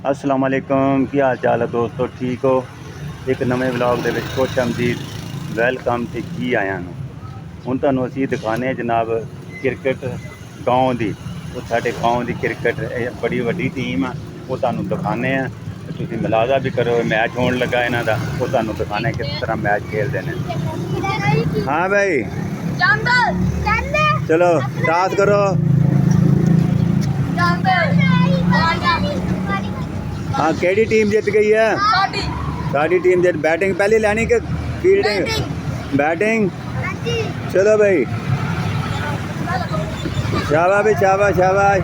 अस्सलाम वालेकुम, की हाल चाल है दोस्तों? ठीक हो? एक नवे व्लॉग दे विच खुश आमदीद, वैलकम ते जी आया हूँ। हुण तुहानूं असीं दिखाने जनाब क्रिकेट गाँव दी। वो साडे गाँव दी क्रिकेट बड़ी वड्डी टीम है, वो तुहानूं दिखाने हैं। तुसीं मुलाजा भी करो, मैच होण लगा इन्हां दा, वो तुहानूं दिखाने किस तरह मैच खेलदे ने। हाँ भाई चलो टॉस करो। हाँ केड़ी टीम जित गई है? साडी टीम जित। बैटिंग पहले लैनी कि फील्डिंग? बैटिंग। चलो भाई, शाबाश भाई, शाबाश शाबाश।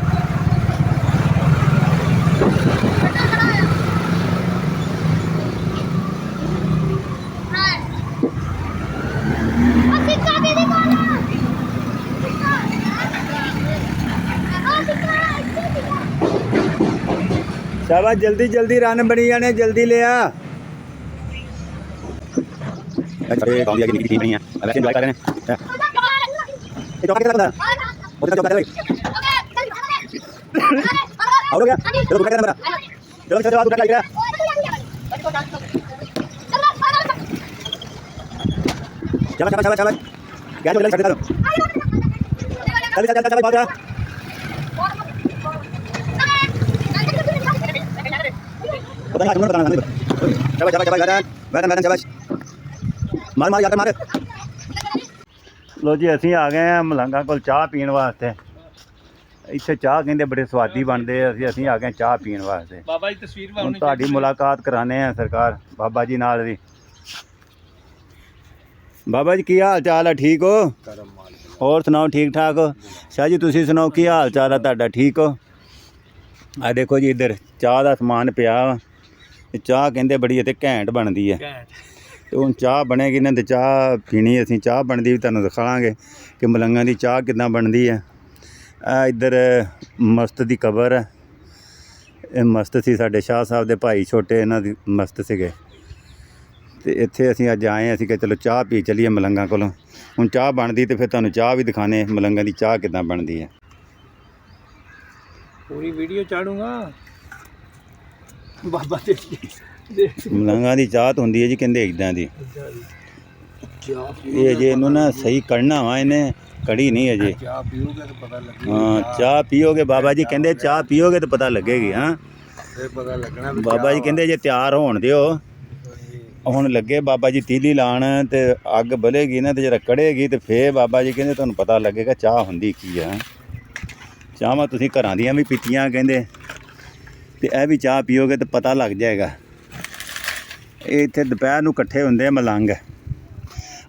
शाबाश, जल्दी जल्दी रन बनी जाने, जल्दी ले आ। लो जी, असीं आ गए हैं मलंगा कोल चाह पीण वास्ते। इत्थे चाह कहंदे बड़े स्वादी बनदे। असीं आ गए चाह पीण वास्ते। बाबा जी तस्वीर हुण तुहाडी मुलाकात कराने हैं सरकार बाबा जी नाल भी। बाबा जी की हाल चाल है? ठीक हो? और सुनाओ, ठीक ठाक हो? शाह जी तुसीं सुनाओ की हाल चाल है तुहाडा? ठीक हो? आ देखो जी, इधर चाह दा समान पिया वा। चाह कहंदे बड़ी इत्थे घैंट बनदी है। ते हुण चाह बनेगी ना ते चाह पीनी। असीं चाह बनदी भी तुहानूं दिखावांगे कि मलंगां दी चाह किद्दां बनदी है। इधर मस्त दी कबर है। ਇਹ ਮਸਤ ਸੀ ਸਾਡੇ ਸ਼ਾਹ ਸਾਹਿਬ ਦੇ ਭਾਈ ਛੋਟੇ, ਇਹਨਾਂ ਦੀ ਮਸਤ ਸੀਗੇ। ਅਤੇ ਇੱਥੇ ਅਸੀਂ ਅੱਜ ਆਏ ਹਾਂ। ਅਸੀਂ ਕਿ ਚਲੋ ਚਾਹ ਪੀ ਚੱਲੀਏ ਮਲੰਗਾਂ ਕੋਲੋਂ। ਹੁਣ ਚਾਹ ਬਣਦੀ ਅਤੇ ਫਿਰ ਤੁਹਾਨੂੰ ਚਾਹ ਵੀ ਦਿਖਾਣੇ ਮਲੰਗਾਂ ਦੀ ਚਾਹ ਕਿੱਦਾਂ ਬਣਦੀ ਹੈ। ਪੂਰੀ ਵੀਡੀਓ ਚਾੜੂੰਗਾ ਬਾਬਾ ਦੇ। ਮਲੰਗਾਂ ਦੀ ਚਾਹ ਤਾਂ ਹੁੰਦੀ ਹੈ ਜੀ ਕਹਿੰਦੇ ਇੱਦਾਂ ਦੀ। ਇਹ ਅਜੇ ਇਹਨੂੰ ਨਾ ਸਹੀ ਕੱਢਣਾ ਵਾ, ਇਹਨੇ कड़ी नहीं अजे। चाह पियोगे तो पता लगेगा। हाँ चाह पियोगे बाबा जी कहते चाह पियोगे तो पता लगेगी। हाँ फिर पता लगना। बाबा जी कहते जे तैयार होण दिओ। हुण लगे बाबा जी तीली लाण ते अग बलेगी ना ते जरा कड़ेगी ते फिर बाबा जी कहते तुहानूं पता लगेगा चाह हुंदी की है। चाहां तुसीं घरां दियां भी पीतीआं कहंदे ते इह भी चाह पियोगे तो पता लग जाएगा। ਇਹ ਇੱਥੇ ਦੁਪਹਿਰ ਨੂੰ ਇਕੱਠੇ ਹੁੰਦੇ ਮਲੰਗ।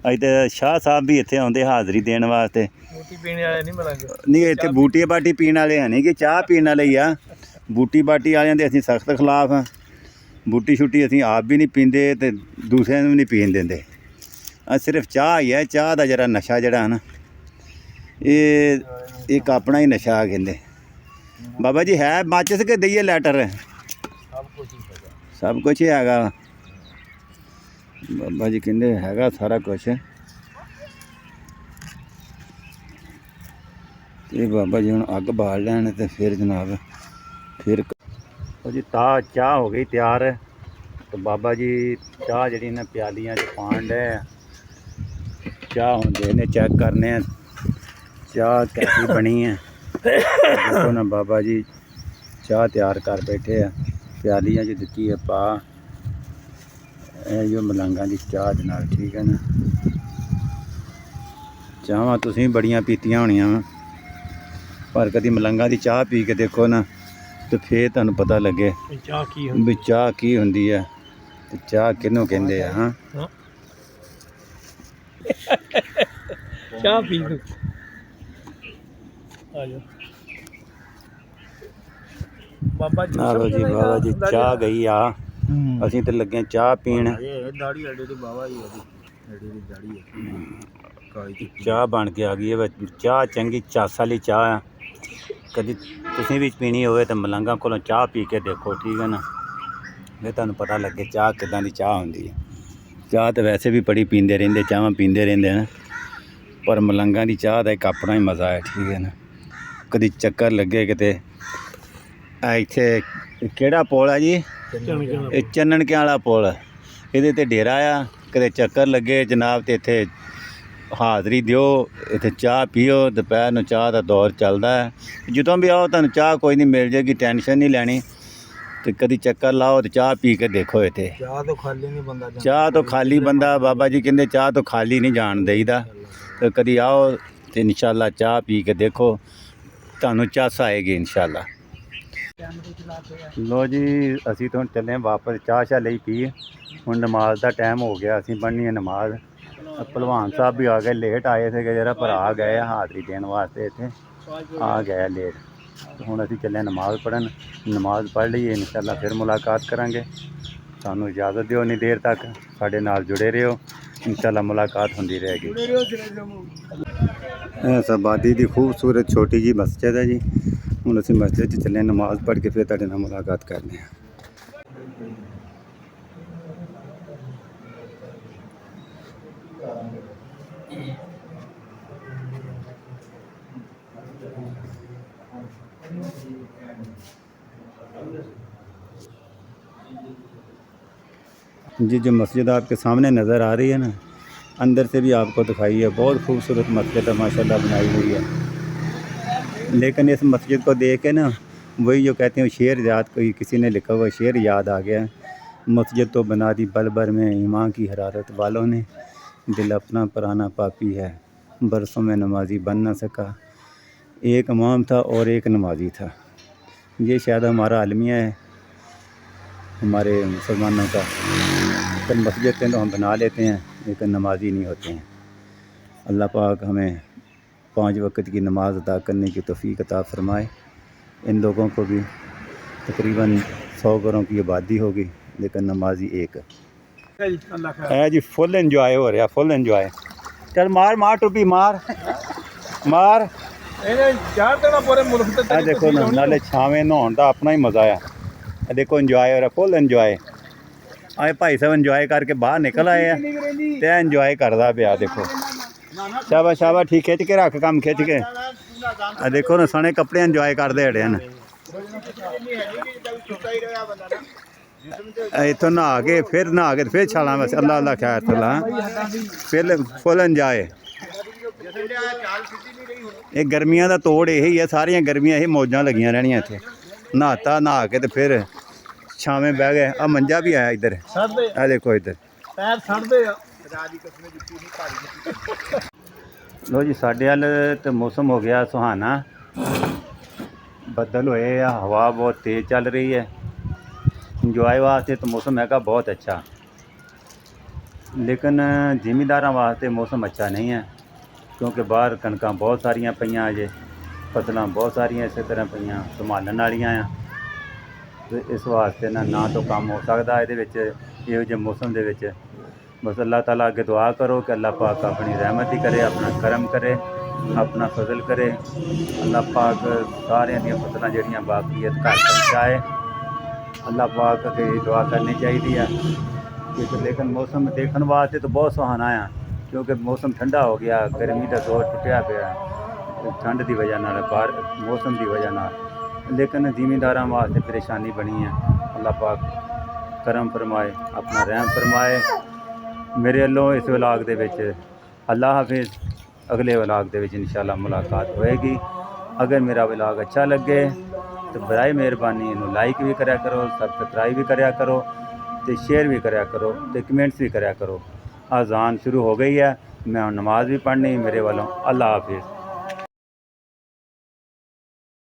ਅੱਜ ਤੇ ਸ਼ਾਹ ਸਾਹਿਬ ਵੀ ਇੱਥੇ ਆਉਂਦੇ ਹਾਜ਼ਰੀ ਦੇਣ ਵਾਸਤੇ। ਬੂਟੀ ਪੀਣ ਵਾਲੇ ਨਹੀਂ ਮਲੰਗ। ਨਹੀਂ ਇੱਥੇ ਬੂਟੀ ਬਾਟੀ ਪੀਣ ਵਾਲੇ ਹੈ ਨਹੀਂ, ਕਿ ਚਾਹ ਪੀਣ ਵਾਲੇ ਹੀ ਆ। ਬੂਟੀ ਬਾਟੀ ਵਾਲਿਆਂ ਦੇ ਅਸੀਂ ਸਖਤ ਖਿਲਾਫ ਹਾਂ। ਬੂਟੀ ਛੁੱਟੀ ਅਸੀਂ ਆਪ ਵੀ ਨਹੀਂ ਪੀਂਦੇ ਅਤੇ ਦੂਸਰਿਆਂ ਨੂੰ ਵੀ ਨਹੀਂ ਪੀਣ ਦਿੰਦੇ। ਸਿਰਫ ਚਾਹ ਹੀ ਹੈ। ਚਾਹ ਦਾ ਜਿਹੜਾ ਨਸ਼ਾ ਜਿਹੜਾ ਹੈ ਨਾ, ਇਹ ਇੱਕ ਆਪਣਾ ਹੀ ਨਸ਼ਾ ਕਹਿੰਦੇ। ਬਾਬਾ ਜੀ ਹੈ ਮਾਚਿਸ ਕਿ ਦਈਏ ਲੈਟਰ? ਸਭ ਕੁਛ ਹੀ ਹੈਗਾ। ਬਾਬਾ ਜੀ ਕਹਿੰਦੇ ਹੈਗਾ ਸਾਰਾ ਕੁਛ। ਤੇ ਬਾਬਾ ਜੀ ਹੁਣ ਅੱਗ ਬਾਲ ਲੈਣ ਤੇ ਫਿਰ ਜਨਾਬ ਫਿਰ ਜੀ ਚਾਹ ਹੋ ਗਈ ਤਿਆਰ। ਤੇ ਬਾਬਾ ਜੀ ਚਾਹ ਜਿਹੜੀ ਨਾ ਪਿਆਲੀਆਂ 'ਚ ਪਾਣ ਡਏ ਆ। ਚਾਹ ਹੁੰਦੇ ਨੇ ਚੈੱਕ ਕਰਨੇ ਆ ਚਾਹ ਕੈਸੀ ਬਣੀ ਹੈ। ਦੇਖੋ ਨਾ ਬਾਬਾ ਜੀ ਚਾਹ ਤਿਆਰ ਕਰ ਬੈਠੇ ਆ, ਪਿਆਲੀਆਂ 'ਚ ਦਿੱਤੀ ਹੈ ਪਾ। ਇਹ ਜੋ ਮਲੰਗਾਂ ਦੀ ਚਾਹ ਦੇ ਨਾਲ, ਠੀਕ ਹੈ ਨਾ। ਚਾਹਾਂ ਤੁਸੀਂ ਬੜੀਆਂ ਪੀਤੀਆਂ ਹੋਣੀਆਂ ਵਾ, ਪਰ ਕਦੀ ਮਲੰਗਾਂ ਦੀ ਚਾਹ ਪੀ ਕੇ ਦੇਖੋ ਨਾ ਤੇ ਫਿਰ ਤੁਹਾਨੂੰ ਪਤਾ ਲੱਗੇ ਚਾਹ ਕੀ ਵੀ ਚਾਹ ਕੀ ਹੁੰਦੀ ਹੈ ਤੇ ਚਾਹ ਕਿਹਨੂੰ ਕਹਿੰਦੇ ਆ। ਹਾਂ ਚਾਹ ਪੀ ਲਓ। ਆ ਜਾਓ ਬਾਬਾ ਜੀ। ਆਲੋ ਜੀ ਬਾਬਾ ਜੀ ਚਾਹ ਗਈ ਆ। ਅਸੀਂ ਤੇ ਲੱਗੇ ਚਾਹ ਪੀਣ। ਦਾੜੀ ਅੱਡੇ ਤੇ ਬਾਬਾ ਜੀ ਅੱਡੇ ਦੀ ਦਾੜੀ ਹੈ ਕਾਲੀ। ਚਾਹ ਬਣ ਕੇ ਆ ਗਈ ਹੈ। ਚਾਹ ਚੰਗੀ ਚੱਸ ਵਾਲੀ ਚਾਹ ਆ। ਕਦੀ ਤੁਸੀਂ ਵੀ ਪੀਣੀ ਹੋਵੇ ਤਾਂ ਮਲੰਗਾਂ ਕੋਲੋਂ ਚਾਹ ਪੀ ਕੇ ਦੇਖੋ, ਠੀਕ ਹੈ ਨਾ। ਫਿਰ ਤੁਹਾਨੂੰ ਪਤਾ ਲੱਗੇ ਚਾਹ ਕਿੱਦਾਂ ਦੀ ਚਾਹ ਹੁੰਦੀ ਹੈ। ਚਾਹ ਤਾਂ ਵੈਸੇ ਵੀ ਬੜੀ ਪੀਂਦੇ ਰਹਿੰਦੇ, ਚਾਹਾਂ ਪੀਂਦੇ ਰਹਿੰਦੇ ਹਨ, ਪਰ ਮਲੰਗਾਂ ਦੀ ਚਾਹ ਦਾ ਇੱਕ ਆਪਣਾ ਹੀ ਮਜ਼ਾ ਹੈ, ਠੀਕ ਹੈ ਨਾ। ਕਦੀ ਚੱਕਰ ਲੱਗੇ ਕਿਤੇ ਆ ਇੱਥੇ ਕਿਹੜਾ ਪੁਲ ਆ ਜੀ? ਇਹ ਚੰਨਣਕਿਆਂ ਵਾਲਾ ਪੁਲ। ਇਹਦੇ ਤੇ ਡੇਰਾ ਆ, ਕਦੇ ਚੱਕਰ ਲੱਗੇ ਜਨਾਬ ਤੇ ਇੱਥੇ ਹਾਜ਼ਰੀ ਦਿਓ, ਇੱਥੇ ਚਾਹ ਪੀਓ। ਦੁਪਹਿਰ ਨੂੰ ਚਾਹ ਦਾ ਦੌਰ ਚੱਲਦਾ ਹੈ। ਜਦੋਂ ਵੀ ਆਓ ਤੁਹਾਨੂੰ ਚਾਹ ਕੋਈ ਨਹੀਂ ਮਿਲ ਜਾਏਗੀ, ਟੈਨਸ਼ਨ ਨਹੀਂ ਲੈਣੀ। ਤੇ ਕਦੀ ਚੱਕਰ ਲਾਓ ਤੇ ਚਾਹ ਪੀ ਕੇ ਦੇਖੋ। ਇੱਥੇ ਚਾਹ ਤੋਂ ਖਾਲੀ ਨਹੀਂ ਬੰਦਾ ਜਾਂਦਾ। ਚਾਹ ਤੋਂ ਖਾਲੀ ਬੰਦਾ, ਬਾਬਾ ਜੀ ਕਹਿੰਦੇ ਚਾਹ ਤੋਂ ਖਾਲੀ ਨਹੀਂ ਜਾਣ ਦੇਈਦਾ। ਤੇ ਕਦੀ ਆਓ ਤੇ ਇਨਸ਼ਾਅੱਲਾ ਚਾਹ ਪੀ ਕੇ ਦੇਖੋ, ਤੁਹਾਨੂੰ ਚਾਸ ਆਏਗੀ ਇਨਸ਼ਾਅੱਲਾ। ਲੋ ਜੀ ਅਸੀਂ ਤਾਂ ਹੁਣ ਚੱਲੇ ਵਾਪਸ, ਚਾਹ ਸ਼ਾਹ ਲਈ ਪੀ। ਹੁਣ ਨਮਾਜ਼ ਦਾ ਟਾਈਮ ਹੋ ਗਿਆ, ਅਸੀਂ ਪੜ੍ਹਨੀ ਹੈ ਨਮਾਜ਼। ਭਲਵਾਨ ਸਾਹਿਬ ਵੀ ਆ ਗਏ, ਲੇਟ ਆਏ ਸੀਗੇ ਜਰਾ, ਪਰ ਆ ਗਏ ਆ ਹਾਜ਼ਰੀ ਦੇਣ ਵਾਸਤੇ, ਇੱਥੇ ਆ ਗਏ ਲੇਟ। ਹੁਣ ਅਸੀਂ ਚੱਲੇ ਨਮਾਜ਼ ਪੜ੍ਹਨ, ਨਮਾਜ਼ ਪੜ੍ਹ ਲਈਏ ਇਨਸ਼ਾਅੱਲਾ ਫਿਰ ਮੁਲਾਕਾਤ ਕਰਾਂਗੇ। ਸਾਨੂੰ ਇਜਾਜ਼ਤ ਦਿਓ ਉਨੀ ਦੇਰ ਤੱਕ, ਸਾਡੇ ਨਾਲ ਜੁੜੇ ਰਹੋ, ਇਨਸ਼ਾਅੱਲਾ ਮੁਲਾਕਾਤ ਹੁੰਦੀ ਰਹੇਗੀ। ਇਹ ਆਬਾਦੀ ਦੀ ਖੂਬਸੂਰਤ ਛੋਟੀ ਜੀ ਮਸਜਿਦ ਹੈ ਜੀ। ਹੁਣ ਅਸੀਂ ਮਸਜਿਦ 'ਚ ਚੱਲੇ, ਨਮਾਜ਼ ਪੜ੍ਹ ਕੇ ਫਿਰ ਤੁਹਾਡੇ ਨਾਲ ਮੁਲਾਕਾਤ ਕਰਨੀ ਹੈ। जी जो मस्जिद आपके सामने नज़र आ रही है ना, अंदर से भी आपको दिखाई है, बहुत खूबसूरत मस्जिद है माशाल्लाह बनाई हुई है। लेकिन इस मस्जिद को देख के ना, वही जो कहते हैं शेर याद, कोई किसी ने लिखा हुआ शेर याद आ गया। मस्जिद तो बना दी पल भर में ईमान की हरारत वालों ने, दिल अपना पराना पापी है, बरसों में नमाजी बन ना सका, एक इमाम था और एक नमाजी था। ये शायद हमारा अलमिया है हमारे मुसलमानों का। तो मस्जिद तो हम बना लेते हैं लेकिन नमाजी नहीं होते हैं। अल्लाह पाक हमें 5 वक्त की नमाज अदा करने की तौफीक अता फरमाए। इन लोगों को भी तकरीबन 100 घरों की आबादी होगी लेकिन नमाजी एक है जी। फुल इंजॉय हो रहा, फुल इंजॉय। चल मार मार टोपी मार मार। देखो ना, नाले छावे नहाउण दा अपना ही मज़ा है। देखो इंजॉय हो रहा, फुल इंजॉय। आए भाई साहब इंजॉय करके बाहर निकल आए हैं ते इंजॉय करदा पिया। देखो शाबाश शाबाश, ठीक खिंच के रख, काम खिंच के। देखो ना सने कपड़े इंजॉय करते हड़े हैं। इतों नहा के फिर छाला बस। अल्लाह अल्लाह खैर तला फिर फुल इंजॉय। ये गर्मियां का तोड़ यही है, सारिया गर्मियां यही मौजां लगियां रहनियां इत्थे। नहाता नहा के तो फिर छावें बह गए। आ मंजा भी आया इधर, आ देखो इधर लो जी। साढ़े अल तो मौसम हो गया सुहाना, बदल होए, हवा बहुत तेज़ चल रही है। इंजॉय वास्ते तो मौसम हैगा बहुत अच्छा, लेकिन जिमीदारां वास्ते मौसम अच्छा नहीं है, क्योंकि बाहर कणकां बहुत सारियां पईयां, अजे फसलां बहुत सारियां इस तरह पईयां संभालण वालियां आ। तो इस वास्ते ना तो काम हो सकता इहो जे मौसम दे विच। बस अल्लाह ताला अगे दुआ करो कि अल्लाह पाक अपनी रहमत ही करे, अपना करम करे, अपना फजल करे। अल्लाह पाक सारियां दियां फसलां जिहड़ियां बाकी घर पहुँचाए। अल्लाह पाक अगे दुआ करनी चाहिए है। लेकिन मौसम देखने वास्ते तो बहुत सुहाना है, क्योंकि मौसम ठंडा हो गया, गर्मी का जोर टुटिया पिया ठंड की वजह नाल, बाहर मौसम की वजह नाल। लेकिन जिमीदारां वास्ते परेशानी बनी है। अल्लाह पाक करम फरमाए, अपना रहम फरमाए। मेरे वालों इस व्लॉग दे विच अल्लाह हाफिज़। अगले व्लॉग दे विच इंशाअल्लाह मुलाकात होएगी। अगर मेरा व्लॉग अच्छा लगे तो बराए मेहरबानी इनू लाइक भी करया करो, सब्सक्राइब भी करया करो, तो शेयर भी करया करो, तो कमेंट्स भी करया करो। अजान शुरू हो गई है, मैं नमाज भी पढ़नी। मेरे वालों अल्लाह हाफिज़।